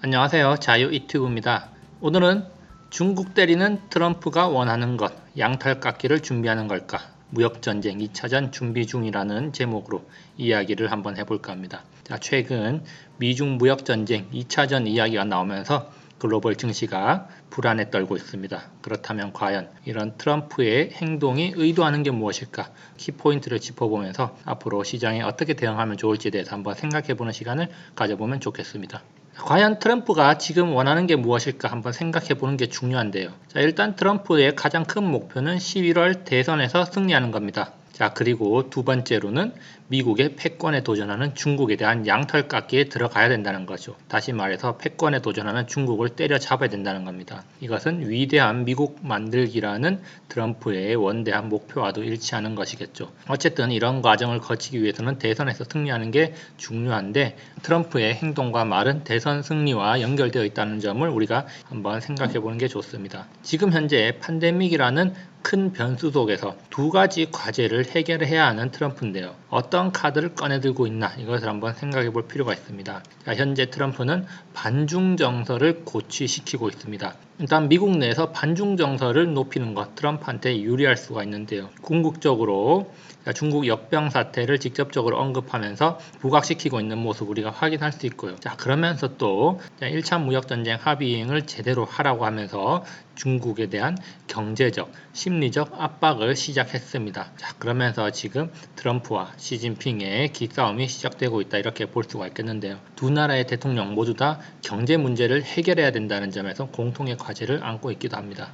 안녕하세요. 자유이튜브입니다. 오늘은 중국 때리는 트럼프가 원하는 것, 양털깎기를 준비하는 걸까? 무역전쟁 2차전 준비 중이라는 제목으로 이야기를 한번 해볼까 합니다. 최근 미중 무역전쟁 2차전 이야기가 나오면서 글로벌 증시가 불안에 떨고 있습니다. 그렇다면 과연 이런 트럼프의 행동이 의도하는 게 무엇일까? 키포인트를 짚어보면서 앞으로 시장에 어떻게 대응하면 좋을지에 대해서 한번 생각해보는 시간을 가져보면 좋겠습니다. 과연 트럼프가 지금 원하는 게 무엇일까 한번 생각해 보는 게 중요한데요. 일단 트럼프의 가장 큰 목표는 11월 대선에서 승리하는 겁니다. 그리고 두 번째로는 미국의 패권에 도전하는 중국에 대한 양털깎기에 들어가야 된다는 거죠. 다시 말해서 패권에 도전하는 중국을 때려잡아야 된다는 겁니다. 이것은 위대한 미국 만들기라는 트럼프의 원대한 목표와도 일치하는 것이겠죠. 어쨌든 이런 과정을 거치기 위해서는 대선에서 승리하는 게 중요한데 트럼프의 행동과 말은 대선 승리와 연결되어 있다는 점을 우리가 한번 생각해 보는 게 좋습니다. 지금 현재 팬데믹이라는 큰 변수 속에서 두 가지 과제를 해결해야 하는 트럼프인데요. 어떤 카드를 꺼내 들고 있나 이것을 한번 생각해 볼 필요가 있습니다. 현재 트럼프는 반중 정서를 고취시키고 있습니다. 일단 미국 내에서 반중 정서를 높이는 것 트럼프한테 유리할 수가 있는데요. 궁극적으로 중국 역병 사태를 직접적으로 언급하면서 부각시키고 있는 모습 우리가 확인할 수 있고요. 그러면서 또 1차 무역전쟁 합의행을 제대로 하라고 하면서 중국에 대한 경제적, 심리적 압박을 시작했습니다. 그러면서 지금 트럼프와 시진핑의 기싸움이 시작되고 있다 이렇게 볼 수가 있겠는데요. 두 나라의 대통령 모두 다 경제 문제를 해결해야 된다는 점에서 공통의 과제를 안고 있기도 합니다.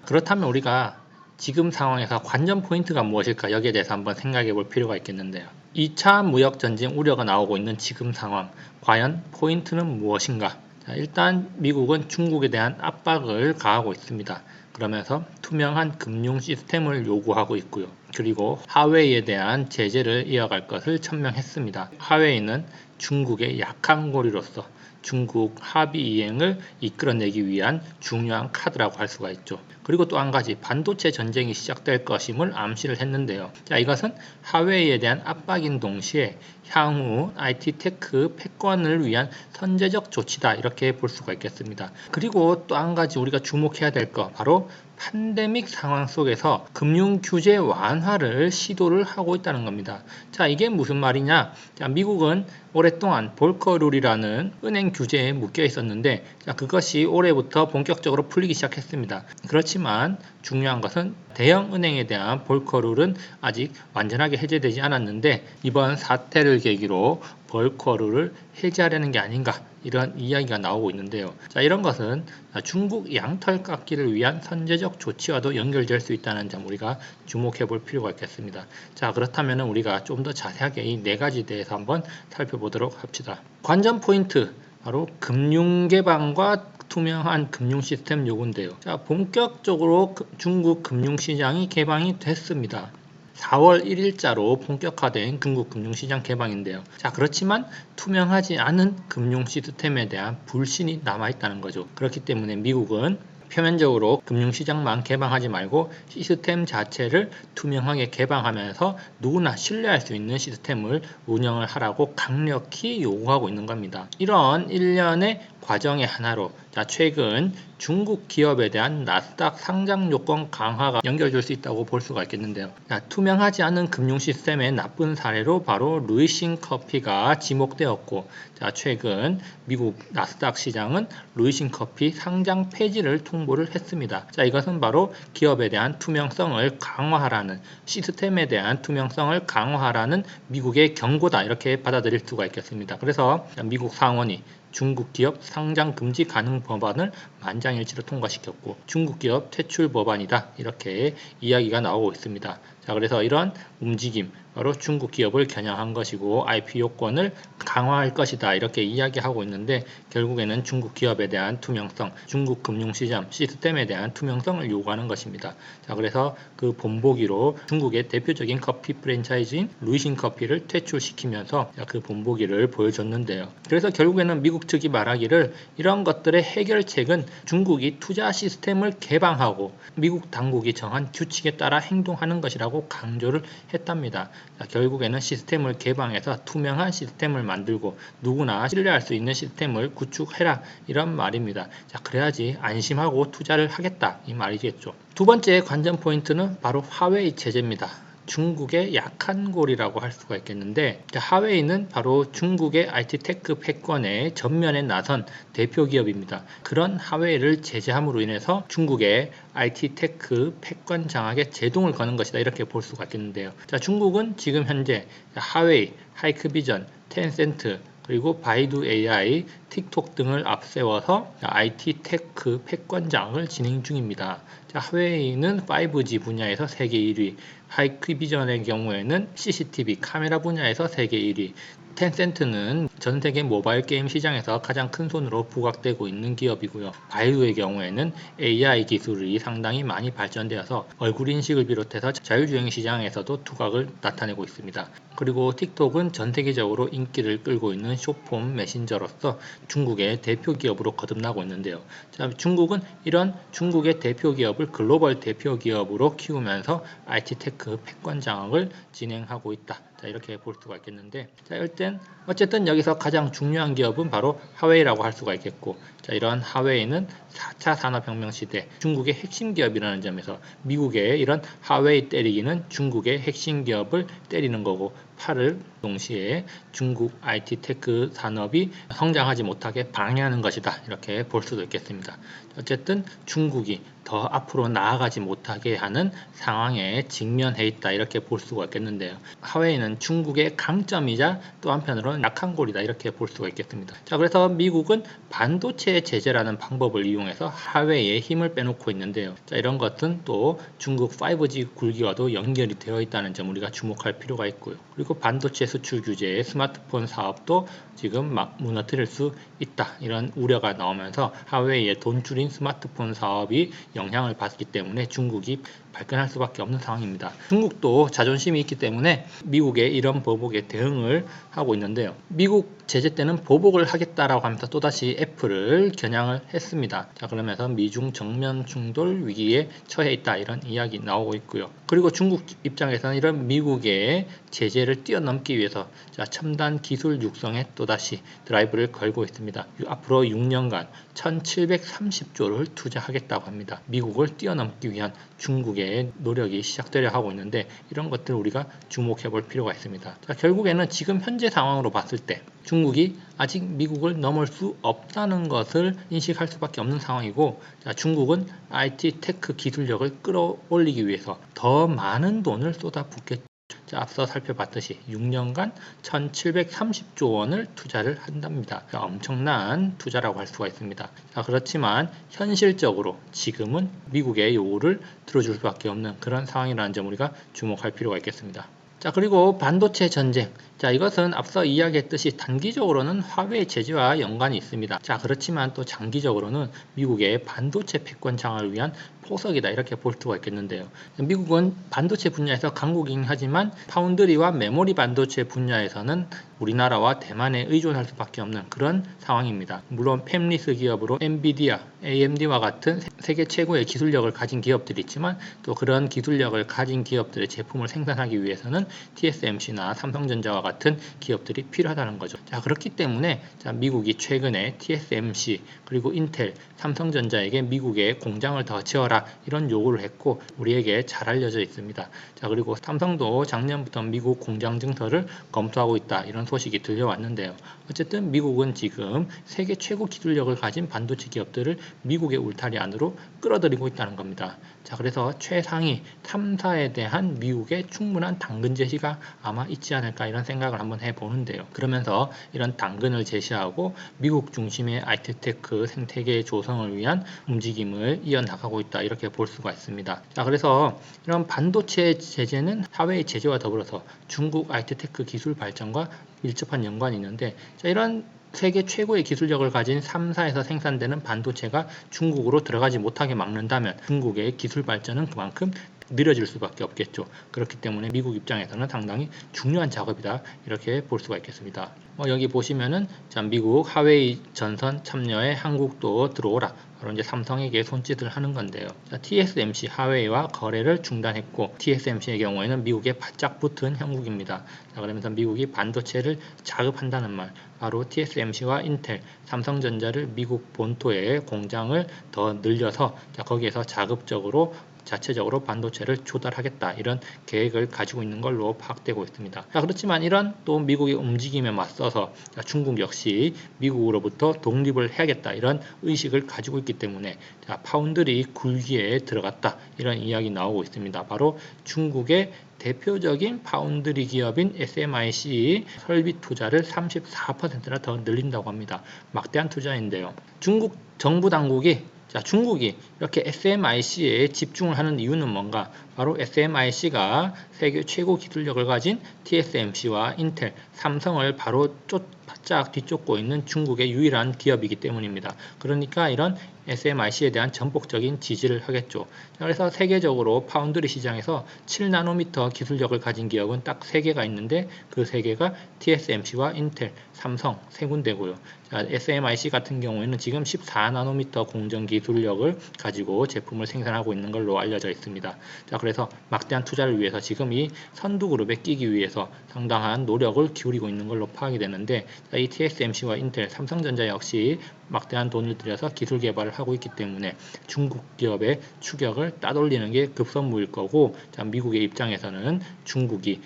그렇다면 우리가 지금 상황에서 관전 포인트가 무엇일까 여기에 대해서 한번 생각해 볼 필요가 있겠는데요. 2차 무역전쟁 우려가 나오고 있는 지금 상황, 과연 포인트는 무엇인가? 일단 미국은 중국에 대한 압박을 가하고 있습니다. 그러면서 투명한 금융 시스템을 요구하고 있고요. 그리고 하웨이에 대한 제재를 이어갈 것을 천명했습니다. 하웨이는 중국의 약한 고리로서 중국 합의 이행을 이끌어내기 위한 중요한 카드라고 할 수가 있죠. 그리고 또 한 가지 반도체 전쟁이 시작될 것임을 암시를 했는데요. 이것은 하웨이에 대한 압박인 동시에 향후 IT 테크 패권을 위한 선제적 조치다 이렇게 볼 수가 있겠습니다. 그리고 또 한 가지 우리가 주목해야 될 거 바로 팬데믹 상황 속에서 금융 규제 완화를 시도를 하고 있다는 겁니다. 이게 무슨 말이냐? 미국은 오랫동안 볼커룰이라는 은행 규제에 묶여 있었는데 그것이 올해부터 본격적으로 풀리기 시작했습니다. 그렇지만 중요한 것은 대형 은행에 대한 볼커룰은 아직 완전하게 해제되지 않았는데 이번 사태를 계기로 볼커룰을 해제하려는 게 아닌가 이런 이야기가 나오고 있는데요. 이런 것은 중국 양털 깎기를 위한 선제적 조치와도 연결될 수 있다는 점 우리가 주목해 볼 필요가 있겠습니다. 그렇다면 우리가 좀 더 자세하게 이 네 가지에 대해서 한번 살펴보도록 합시다. 관전 포인트 바로 금융 개방과 투명한 금융 시스템 요구인데요. 본격적으로 중국 금융시장이 개방이 됐습니다. 4월 1일자로 본격화된 중국 금융시장 개방인데요. 그렇지만 투명하지 않은 금융 시스템에 대한 불신이 남아있다는 거죠. 그렇기 때문에 미국은 표면적으로 금융시장만 개방하지 말고 시스템 자체를 투명하게 개방하면서 누구나 신뢰할 수 있는 시스템을 운영을 하라고 강력히 요구하고 있는 겁니다. 이런 일련의 과정의 하나로 최근 중국 기업에 대한 나스닥 상장 요건 강화가 연결될 수 있다고 볼 수가 있겠는데요. 투명하지 않은 금융 시스템의 나쁜 사례로 바로 루이싱 커피가 지목되었고 최근 미국 나스닥 시장은 루이싱 커피 상장 폐지를 통보를 했습니다. 이것은 바로 기업에 대한 투명성을 강화하라는 시스템에 대한 투명성을 강화하라는 미국의 경고다 이렇게 받아들일 수가 있겠습니다. 그래서 미국 상원이 중국 기업 상장 금지 가능 법안을 만장일치로 통과시켰고 중국 기업 퇴출 법안이다 이렇게 이야기가 나오고 있습니다. 그래서 이런 움직임 바로 중국 기업을 겨냥한 것이고 IP 요건을 강화할 것이다 이렇게 이야기하고 있는데 결국에는 중국 기업에 대한 투명성, 중국 금융시장 시스템에 대한 투명성을 요구하는 것입니다. 그래서 그 본보기로 중국의 대표적인 커피 프랜차이즈인 루이싱 커피를 퇴출시키면서 그 본보기를 보여줬는데요. 그래서 결국에는 미국 측이 말하기를 이런 것들의 해결책은 중국이 투자 시스템을 개방하고 미국 당국이 정한 규칙에 따라 행동하는 것이라고 강조를 했답니다. 자, 결국에는 시스템을 개방해서 투명한 시스템을 만들고 누구나 신뢰할 수 있는 시스템을 구축해라 이런 말입니다. 자, 그래야지 안심하고 투자를 하겠다 이 말이겠죠. 두 번째 관전 포인트는 바로 화웨이 체제입니다. 중국의 약한 골이라고 할 수가 있겠는데, 화웨이는 바로 중국의 IT 테크 패권에 전면에 나선 대표 기업입니다. 그런 화웨이를 제재함으로 인해서 중국의 IT 테크 패권 장악에 제동을 거는 것이다 이렇게 볼 수가 있겠는데요. 자, 중국은 지금 현재 화웨이, 하이크비전, 텐센트 그리고 바이두 AI, 틱톡 등을 앞세워서 IT 테크 패권 장악을 진행 중입니다. 자, 화웨이는 5G 분야에서 세계 1위, 하이크비전의 경우에는 CCTV 카메라 분야에서 세계 1위, 텐센트는 전 세계 모바일 게임 시장에서 가장 큰 손으로 부각되고 있는 기업이고요. 바이두의 경우에는 AI 기술이 상당히 많이 발전되어서 얼굴 인식을 비롯해서 자율주행 시장에서도 두각을 나타내고 있습니다. 그리고 틱톡은 전 세계적으로 인기를 끌고 있는 숏폼 메신저로서 중국의 대표 기업으로 거듭나고 있는데요. 자, 중국은 이런 중국의 대표 기업을 글로벌 대표 기업으로 키우면서 IT 테크 패권 장악을 진행하고 있다. 자, 이렇게 볼 수가 있겠는데, 자, 어쨌든 여기서 가장 중요한 기업은 바로 화웨이라고 할 수가 있겠고, 자, 이런 화웨이는 4차 산업혁명 시대 중국의 핵심 기업이라는 점에서 미국의 이런 화웨이 때리기는 중국의 핵심 기업을 때리는 거고, 팔을 동시에 중국 IT 테크 산업이 성장하지 못하게 방해하는 것이다 이렇게 볼 수도 있겠습니다. 어쨌든 중국이 더 앞으로 나아가지 못하게 하는 상황에 직면해 있다 이렇게 볼 수가 있겠는데요. 화웨이는 중국의 강점이자 또 한편으로는 약한 골이다 이렇게 볼 수가 있겠습니다. 자, 그래서 미국은 반도체 제재라는 방법을 이용해서 화웨이에 힘을 빼놓고 있는데요. 자, 이런 것은 또 중국 5G 굴기와도 연결이 되어 있다는 점 우리가 주목할 필요가 있고요. 그리고 반도체 수출 규제에 스마트폰 사업도 지금 막 무너뜨릴 수 있다 이런 우려가 나오면서 화웨이의 돈줄인 스마트폰 사업이 영향을 받기 때문에 중국이 발끈할 수밖에 없는 상황입니다. 중국도 자존심이 있기 때문에 미국의 이런 보복에 대응을 하고 있는데요. 미국 제재 때는 보복을 하겠다라고 하면서 또다시 애플을 겨냥을 했습니다. 자, 그러면서 미중 정면 충돌 위기에 처해 있다 이런 이야기 나오고 있고요. 그리고 중국 입장에서는 이런 미국의 제재를 뛰어넘기 위해서 첨단 기술 육성에 또다시 드라이브를 걸고 있습니다. 앞으로 6년간 1730조를 투자하겠다고 합니다. 미국을 뛰어넘기 위한 중국의 노력이 시작되려 하고 있는데 이런 것들 우리가 주목해 볼 필요가 있습니다. 자, 결국에는 지금 현재 상황으로 봤을 때 중국이 아직 미국을 넘을 수 없다는 것을 인식할 수밖에 없는 상황이고, 자, 중국은 IT 테크 기술력을 끌어올리기 위해서 더 많은 돈을 쏟아붓겠죠. 자, 앞서 살펴봤듯이 6년간 1730조 원을 투자를 한답니다. 엄청난 투자라고 할 수가 있습니다. 자, 그렇지만 현실적으로 지금은 미국의 요구를 들어줄 수밖에 없는 그런 상황이라는 점 우리가 주목할 필요가 있겠습니다. 자, 그리고 반도체 전쟁. 자, 이것은 앞서 이야기했듯이 단기적으로는 화웨이 제재와 연관이 있습니다. 자, 그렇지만 또 장기적으로는 미국의 반도체 패권 장악을 위한 포석이다 이렇게 볼 수가 있겠는데요. 미국은 반도체 분야에서 강국이긴 하지만 파운드리와 메모리 반도체 분야에서는 우리나라와 대만에 의존할 수밖에 없는 그런 상황입니다. 물론 팹리스 기업으로 엔비디아, AMD와 같은 세계 최고의 기술력을 가진 기업들이 있지만 또 그런 기술력을 가진 기업들의 제품을 생산하기 위해서는 TSMC나 삼성전자와 같은 기업들이 필요하다는 거죠. 자, 그렇기 때문에 미국이 최근에 TSMC 그리고 인텔, 삼성전자에게 미국에 공장을 더 지어라 이런 요구를 했고 우리에게 잘 알려져 있습니다. 자, 그리고 삼성도 작년부터 미국 공장 증설을 검토하고 있다 이런 소식이 들려왔는데요. 어쨌든 미국은 지금 세계 최고 기술력을 가진 반도체 기업들을 미국의 울타리 안으로 끌어들이고 있다는 겁니다. 자, 그래서 최상위 3사에 대한 미국의 충분한 당근 제시가 아마 있지 않을까 이런 생각을 한번 해보는데요. 그러면서 이런 당근을 제시하고 미국 중심의 IT-테크 생태계 조성을 위한 움직임을 이어나가고 있다 이렇게 볼 수가 있습니다. 자, 그래서 이런 반도체 제재는 화웨이 제재와 더불어서 중국 IT-테크 기술 발전과 밀접한 연관이 있는데, 자, 이런 세계 최고의 기술력을 가진 3사에서 생산되는 반도체가 중국으로 들어가지 못하게 막는다면 중국의 기술 발전은 그만큼 느려질 수밖에 없겠죠. 그렇기 때문에 미국 입장에서는 상당히 중요한 작업이다 이렇게 볼 수가 있겠습니다. 여기 보시면은 자, 미국 하웨이 전선 참여에 한국도 들어오라. 바로 이제 삼성에게 손짓을 하는 건데요. 자, TSMC 하웨이와 거래를 중단했고 TSMC의 경우에는 미국에 바짝 붙은 형국입니다. 자, 그러면서 미국이 반도체를 자급한다는 말, 바로 TSMC와 인텔, 삼성전자를 미국 본토에 공장을 더 늘려서 자, 거기에서 자급적으로 자체적으로 반도체를 조달하겠다 이런 계획을 가지고 있는 걸로 파악되고 있습니다. 자, 그렇지만 이런 또 미국의 움직임에 맞서서 자, 중국 역시 미국으로부터 독립을 해야겠다 이런 의식을 가지고 있기 때문에 자, 파운드리 굴기에 들어갔다 이런 이야기 나오고 있습니다. 바로 중국의 대표적인 파운드리 기업인 SMIC 설비 투자를 34%나 더 늘린다고 합니다. 막대한 투자인데요. 중국 정부 당국이 중국이 이렇게 SMIC에 집중을 하는 이유는 뭔가? 바로 SMIC가 세계 최고 기술력을 가진 TSMC와 인텔, 삼성을 바로 바짝 뒤쫓고 있는 중국의 유일한 기업이기 때문입니다. 그러니까 이런 SMIC에 대한 전폭적인 지지를 하겠죠. 그래서 세계적으로 파운드리 시장에서 7나노미터 기술력을 가진 기업은 딱 3개가 있는데 그 3개가 TSMC와 인텔, 삼성 3군데고요. SMIC 같은 경우에는 지금 14나노미터 공정 기술력을 가지고 제품을 생산하고 있는 걸로 알려져 있습니다. 자, 그래서 막대한 투자를 위해서 지금 이 선두그룹에 끼기 위해서 상당한 노력을 기울이고 있는 걸로 파악이 되는데 이 TSMC와 인텔, 삼성전자 역시 막대한 돈을 들여서 기술 개발을 하고 있기 때문에 중국 기업의 추격을 따돌리는 게 급선무일 거고 자, 미국의 입장에서는 중국이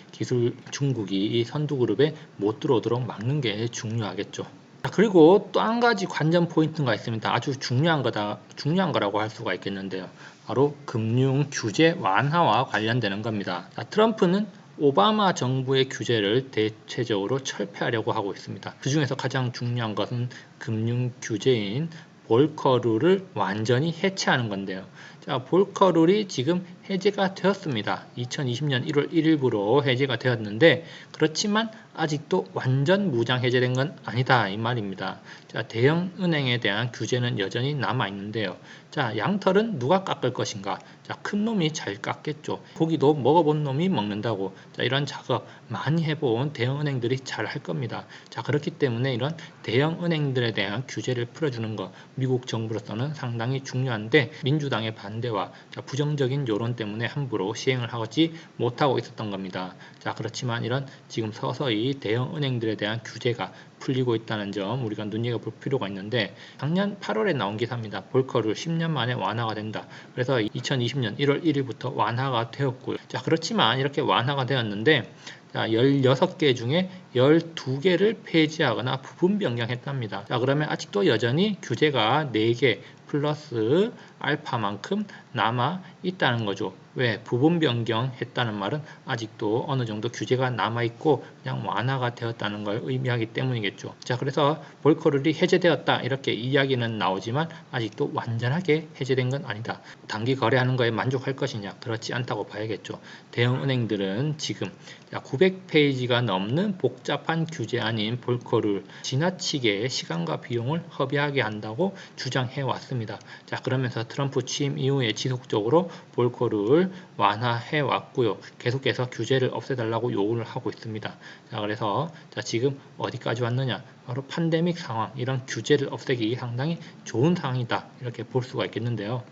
이 선두그룹에 못 들어오도록 막는 게 중요하겠죠. 그리고 또 한 가지 관전 포인트가 있습니다. 아주 중요한 거라고 할 수가 있겠는데요. 바로 금융 규제 완화와 관련되는 겁니다. 트럼프는 오바마 정부의 규제를 대체적으로 철폐하려고 하고 있습니다. 그 중에서 가장 중요한 것은 금융 규제인 볼커룰을 완전히 해체하는 건데요. 자, 볼커룰이 지금 해제가 되었습니다. 2020년 1월 1일부로 해제가 되었는데 그렇지만 아직도 완전 무장 해제된 건 아니다 이 말입니다. 자, 대형 은행에 대한 규제는 여전히 남아 있는데요. 자, 양털은 누가 깎을 것인가? 자, 큰 놈이 잘 깎겠죠. 고기도 먹어본 놈이 먹는다고. 자, 이런 작업 많이 해본 대형 은행들이 잘 할 겁니다. 자, 그렇기 때문에 이런 대형 은행들에 대한 규제를 풀어주는 것 미국 정부로서는 상당히 중요한데 민주당의 반대와 부정적인 여론 때문에 함부로 시행을 하지 못하고 있었던 겁니다. 자, 그렇지만 이런 지금 서서히 대형 은행들에 대한 규제가 풀리고 있다는 점 우리가 눈여겨볼 필요가 있는데 작년 8월에 나온 기사입니다. 볼커룰 10년 만에 완화가 된다. 그래서 2020년 1월 1일부터 완화가 되었고요. 자, 그렇지만 이렇게 완화가 되었는데 자, 16개 중에 12개를 폐지하거나 부분 변경했답니다. 자, 그러면 아직도 여전히 규제가 4개 플러스 알파만큼 남아 있다는 거죠. 왜? 부분 변경했다는 말은 아직도 어느 정도 규제가 남아있고 그냥 완화가 되었다는 걸 의미하기 때문이겠죠. 자, 그래서 볼커룰이 해제되었다 이렇게 이야기는 나오지만 아직도 완전하게 해제된 건 아니다. 단기 거래하는 거에 만족할 것이냐? 그렇지 않다고 봐야겠죠. 대형 은행들은 지금 900페이지가 넘는 복잡한 규제안인 볼커룰 지나치게 시간과 비용을 허비하게 한다고 주장해 왔습니다. 자, 그러면서 트럼프 취임 이후에 지속적으로 볼커룰 완화해 왔고요. 계속해서 규제를 없애달라고 요구를 하고 있습니다. 자, 그래서 지금 어디까지 왔느냐? 바로 팬데믹 상황, 이런 규제를 없애기 상당히 좋은 상황이다. 이렇게 볼 수가 있겠는데요.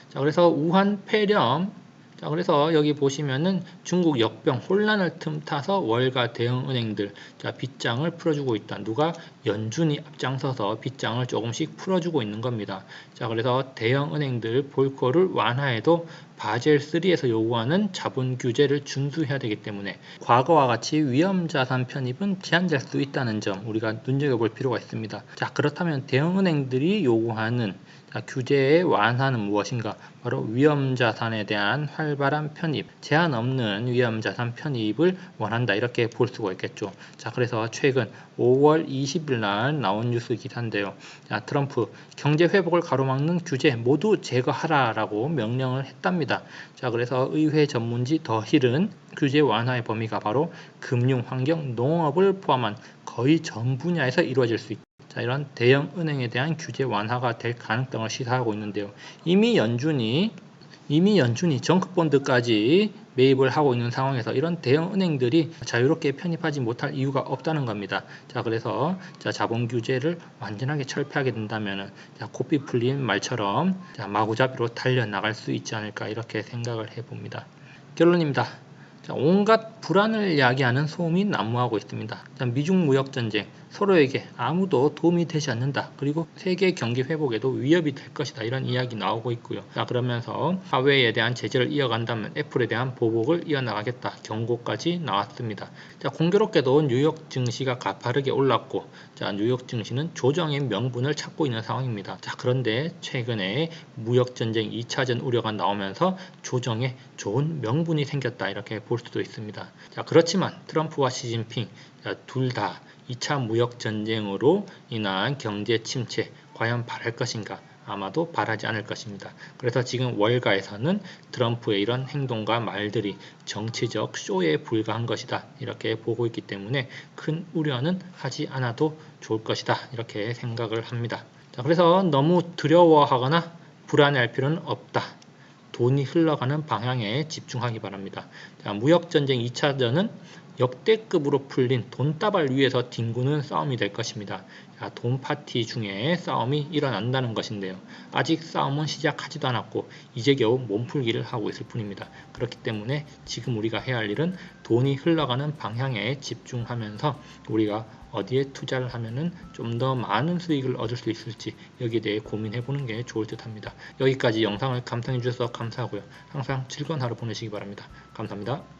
자, 그래서 우한 폐렴 자, 그래서 여기 보시면은 중국 역병 혼란을 틈타서 월가 대형 은행들 빗장을 풀어주고 있다. 누가? 연준이 앞장서서 빗장을 조금씩 풀어주고 있는 겁니다. 자, 그래서 대형 은행들 볼커를 완화해도 바젤 3에서 요구하는 자본 규제를 준수해야 되기 때문에 과거와 같이 위험 자산 편입은 제한될 수 있다는 점 우리가 눈여겨볼 필요가 있습니다. 자, 그렇다면 대형 은행들이 요구하는 규제의 완화는 무엇인가? 바로 위험자산에 대한 활발한 편입, 제한 없는 위험자산 편입을 원한다 이렇게 볼 수가 있겠죠. 자, 그래서 최근 5월 20일 날 나온 뉴스 기사인데요. 자, 트럼프 경제 회복을 가로막는 규제 모두 제거하라라고 명령을 했답니다. 자, 그래서 의회 전문지 더 힐은 규제 완화의 범위가 바로 금융, 환경, 농업을 포함한 거의 전 분야에서 이루어질 수 있다. 자, 이런 대형 은행에 대한 규제 완화가 될 가능성을 시사하고 있는데요. 이미 연준이 이미 연준이 정크본드까지 매입을 하고 있는 상황에서 이런 대형 은행들이 자유롭게 편입하지 못할 이유가 없다는 겁니다. 자, 그래서 자본 규제를 완전하게 철폐하게 된다면 고삐 풀린 말처럼 마구잡이로 달려나갈 수 있지 않을까 이렇게 생각을 해봅니다. 결론입니다. 온갖 불안을 야기하는 소음이 난무하고 있습니다. 미중 무역 전쟁, 서로에게 아무도 도움이 되지 않는다. 그리고 세계 경기 회복에도 위협이 될 것이다. 이런 이야기 나오고 있고요. 그러면서 화웨이에 대한 제재를 이어간다면 애플에 대한 보복을 이어나가겠다. 경고까지 나왔습니다. 공교롭게도 뉴욕 증시가 가파르게 올랐고, 뉴욕 증시는 조정의 명분을 찾고 있는 상황입니다. 그런데 최근에 무역 전쟁 2차전 우려가 나오면서 조정에 좋은 명분이 생겼다. 이렇게 볼 수도 있습니다. 그렇지만 트럼프와 시진핑 둘 다 2차 무역 전쟁으로 인한 경제 침체 과연 바랄 것인가? 아마도 바라지 않을 것입니다. 그래서 지금 월가에서는 트럼프의 이런 행동과 말들이 정치적 쇼에 불과한 것이다. 이렇게 보고 있기 때문에 큰 우려는 하지 않아도 좋을 것이다. 이렇게 생각을 합니다. 그래서 너무 두려워하거나 불안해할 필요는 없다. 돈이 흘러가는 방향에 집중하기 바랍니다. 무역전쟁 2차전은 역대급으로 풀린 돈다발 위에서 뒹구는 싸움이 될 것입니다. 돈 파티 중에 싸움이 일어난다는 것인데요. 아직 싸움은 시작하지도 않았고 이제 겨우 몸풀기를 하고 있을 뿐입니다. 그렇기 때문에 지금 우리가 해야 할 일은 돈이 흘러가는 방향에 집중하면서 우리가 어디에 투자를 하면은 좀 더 많은 수익을 얻을 수 있을지 여기에 대해 고민해 보는 게 좋을 듯 합니다. 여기까지 영상을 감상해 주셔서 감사하고요. 항상 즐거운 하루 보내시기 바랍니다. 감사합니다.